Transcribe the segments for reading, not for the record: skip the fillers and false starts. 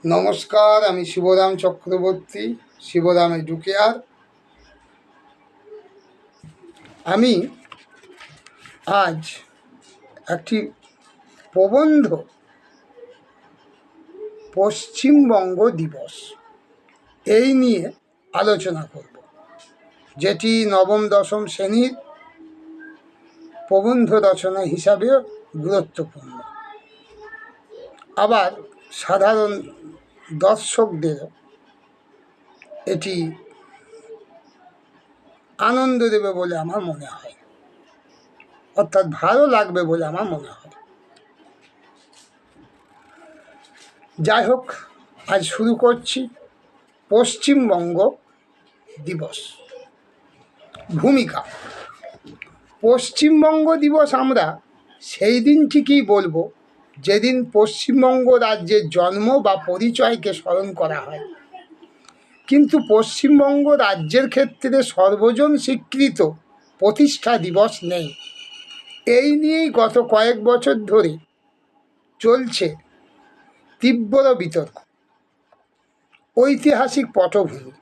নমস্কার, আমি শিবরাম চক্রবর্তী, শিবরাম এডুকেয়ার। আমি আজ একটি প্রবন্ধ পশ্চিমবঙ্গ দিবস এই নিয়ে আলোচনা করব, যেটি নবম দশম শ্রেণীর প্রবন্ধ রচনা হিসাবে গুরুত্বপূর্ণ। আবার সাধারণ দর্শকদের এটি আনন্দ দেবে বলে আমার মনে হয়, অর্থাৎ ভালো লাগবে বলে আমার মনে হয়। যাই হোক, আজ শুরু করছি পশ্চিমবঙ্গ দিবস। ভূমিকা। পশ্চিমবঙ্গ দিবস আমরা সেই দিনটিকেই বলবো যেদিন পশ্চিমবঙ্গ রাজ্যের জন্ম বা পরিচয়কে স্মরণ করা হয়, কিন্তু পশ্চিমবঙ্গ রাজ্যের ক্ষেত্রে সর্বজন স্বীকৃত প্রতিষ্ঠা দিবস নেই। এই নিয়েই গত কয়েক বছর ধরে চলছে তীব্র বিতর্ক। ঐতিহাসিক পটভূমি: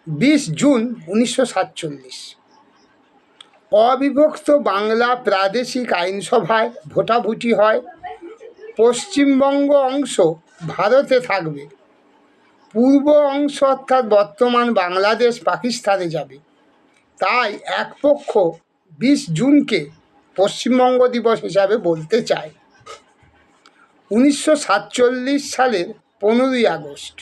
20 জুন 1947 অবিভক্ত বাংলা প্রাদেশিক আইনসভায় ভোটাভুটি হয়। পশ্চিমবঙ্গ অংশ ভারতে থাকবে, পূর্ব অংশ অর্থাৎ বর্তমান বাংলাদেশ পাকিস্তানে যাবে। তাই এক পক্ষ 20 জুনকে পশ্চিমবঙ্গ দিবস হিসাবে বলতে চায়। 1947 সালের 15ই আগস্ট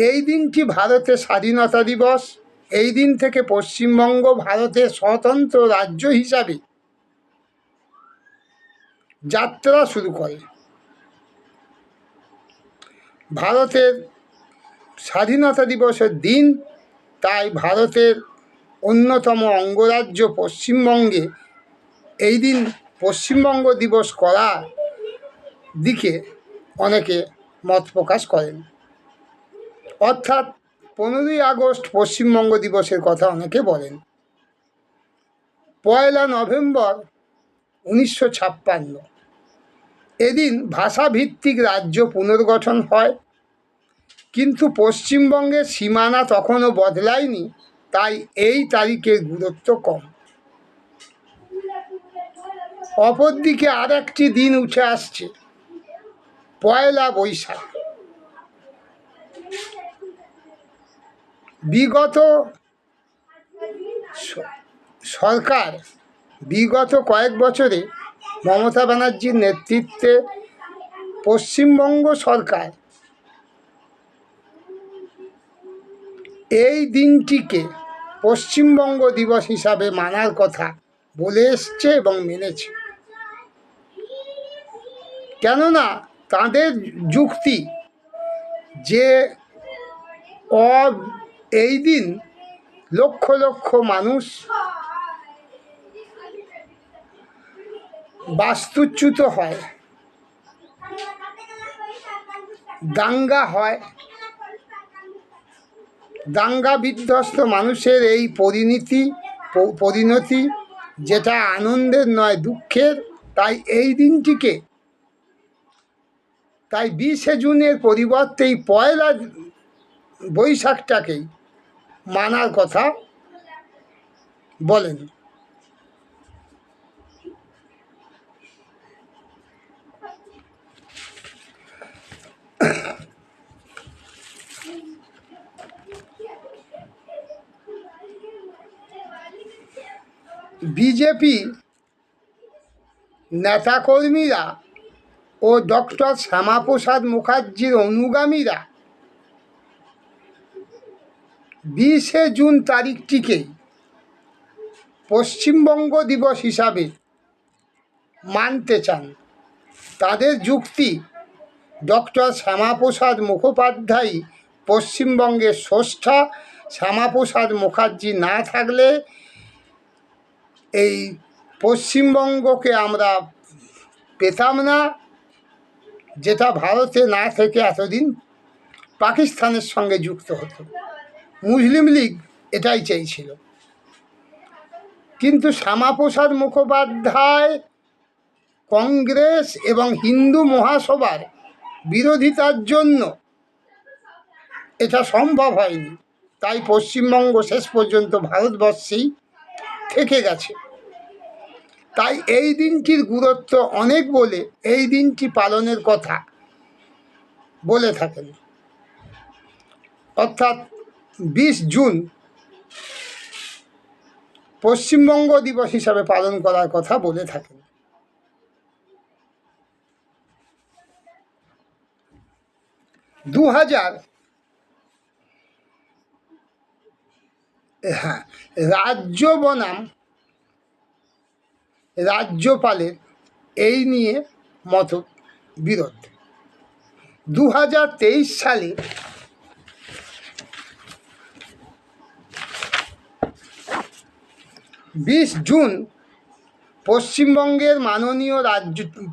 এই দিনটি ভারতের স্বাধীনতা দিবস। এই দিন থেকে পশ্চিমবঙ্গ ভারতের স্বতন্ত্র রাজ্য হিসাবে যাত্রা শুরু করে। ভারতের স্বাধীনতা দিবসের দিন, তাই ভারতের অন্যতম অঙ্গরাজ্য পশ্চিমবঙ্গে এই দিন পশ্চিমবঙ্গ দিবস করার দিকে অনেকে মত প্রকাশ করেন। অর্থাৎ 15ই আগস্ট পশ্চিমবঙ্গ দিবসের কথা অনেকে বলেন। 1 নভেম্বর 1956 এদিন ভাষাভিত্তিক রাজ্য পুনর্গঠন হয়, কিন্তু পশ্চিমবঙ্গের সীমানা তখনও বদলায়নি, তাই এই তারিখের গুরুত্ব কম। অপরদিকে আর একটি দিন উঠে আসছে, 1 বৈশাখ। বিগত কয়েক বছরে মমতা ব্যানার্জির নেতৃত্বে পশ্চিমবঙ্গ সরকার এই দিনটিকে পশ্চিমবঙ্গ দিবস হিসাবে মানার কথা বলে এসছে এবং মেনেছে। কেননা তাদের যুক্তি যে এই দিন লক্ষ লক্ষ মানুষ বাস্তুচ্যুত হয়, দাঙ্গা হয়, দাঙ্গা বিধ্বস্ত মানুষের এই পরিণতি যেটা আনন্দের নয়, দুঃখের। তাই এই দিনটিকে, তাই 20 জুনের পরিবর্তে এই 1 বৈশাখটাকেই মানার কথা বলেন। বিজেপি নেতাকর্মীরা ও ডক্টর শ্যামাপ্রসাদ মুখার্জির অনুগামীরা 20 জুন তারিখটিকে পশ্চিমবঙ্গ দিবস হিসাবে মানতে চান। তাদের যুক্তি, ডক্টর শ্যামাপ্রসাদ মুখোপাধ্যায় পশ্চিমবঙ্গের স্রষ্টা। শ্যামাপ্রসাদ মুখার্জি না থাকলে এই পশ্চিমবঙ্গকে আমরা পেতাম না, যেটা ভারতে না থেকে এতদিন পাকিস্তানের সঙ্গে যুক্ত হতো। মুসলিম লীগ এটাই চেয়েছিল, কিন্তু শ্যামাপ্রসাদ মুখোপাধ্যায় কংগ্রেস এবং হিন্দু মহাসভার বিরোধিতার জন্য এটা সম্ভব হয়নি, তাই পশ্চিমবঙ্গ শেষ পর্যন্ত ভারতবর্ষেই থেকে গেছে। তাই এই দিনটির গুরুত্ব অনেক বলে এই দিনটি পালনের কথা বলে থাকেন। অর্থাৎ 20 জুন পশ্চিমবঙ্গ দিবস হিসাবে পালন করার কথা বলে থাকেন। রাজ্য বনাম রাজ্যপালের এই নিয়ে মত বিরোধ। 2023 সালে জুন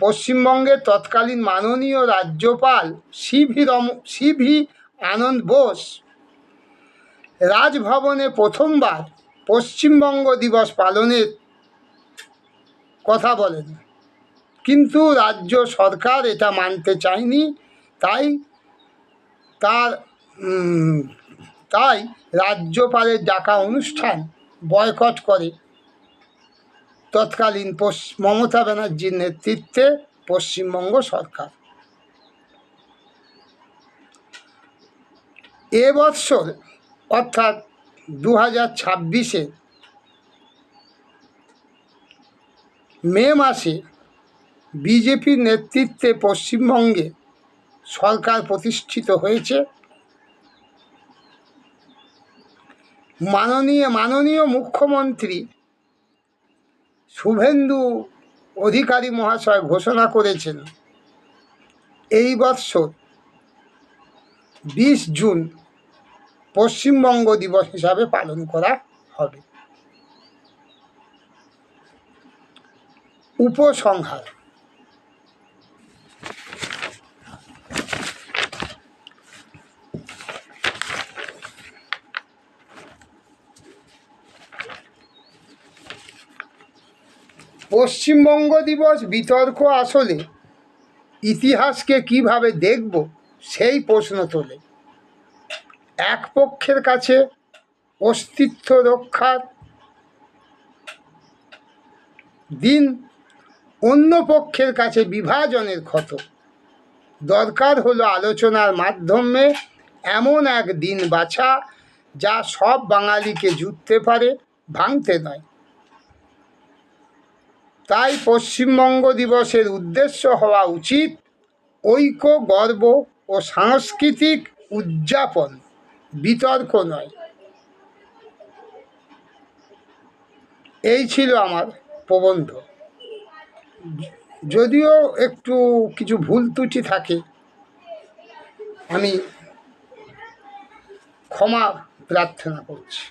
পশ্চিমবঙ্গের তৎকালীন মাননীয় রাজ্যপাল সিভি আনন্দ বোস রাজভবনে প্রথমবার পশ্চিমবঙ্গ দিবস পালনের কথা বলেন, কিন্তু রাজ্য সরকার এটা মানতে চায়নি। তাই রাজ্যপালের ডাকা অনুষ্ঠান বয়কট করে তৎকালীন মমতা ব্যানার্জির নেতৃত্বে পশ্চিমবঙ্গ সরকার। এবছর অর্থাৎ 2026 মে মাসে বিজেপির নেতৃত্বে পশ্চিমবঙ্গে সরকার প্রতিষ্ঠিত হয়েছে। মাননীয় মুখ্যমন্ত্রী শুভেন্দু অধিকারী মহাশয় ঘোষণা করেছেন এই বৎসর 20 জুন পশ্চিমবঙ্গ দিবস হিসাবে পালন করা হবে। উপসংহার। পশ্চিমবঙ্গ দিবস বিতর্ক আসলে ইতিহাসকে কিভাবে দেখব সেই প্রশ্ন তোলে। এক পক্ষের কাছে অস্তিত্ব রক্ষার দিন, অন্য পক্ষের কাছে বিভাজনের ক্ষত। দরকার হলো আলোচনার মাধ্যমে এমন এক দিন বাছা যা সব বাঙালিকে জুড়তে পারে, ভাঙতে নয়। তাই পশ্চিমবঙ্গ দিবসের উদ্দেশ্য হওয়া উচিত ঐক্য, গর্ব ও সাংস্কৃতিক উদযাপন, বিতর্ক নয়। এই ছিল আমার প্রবন্ধ। যদিও একটু কিছু ভুল ত্রুটি থাকে, আমি ক্ষমা প্রার্থনা করছি।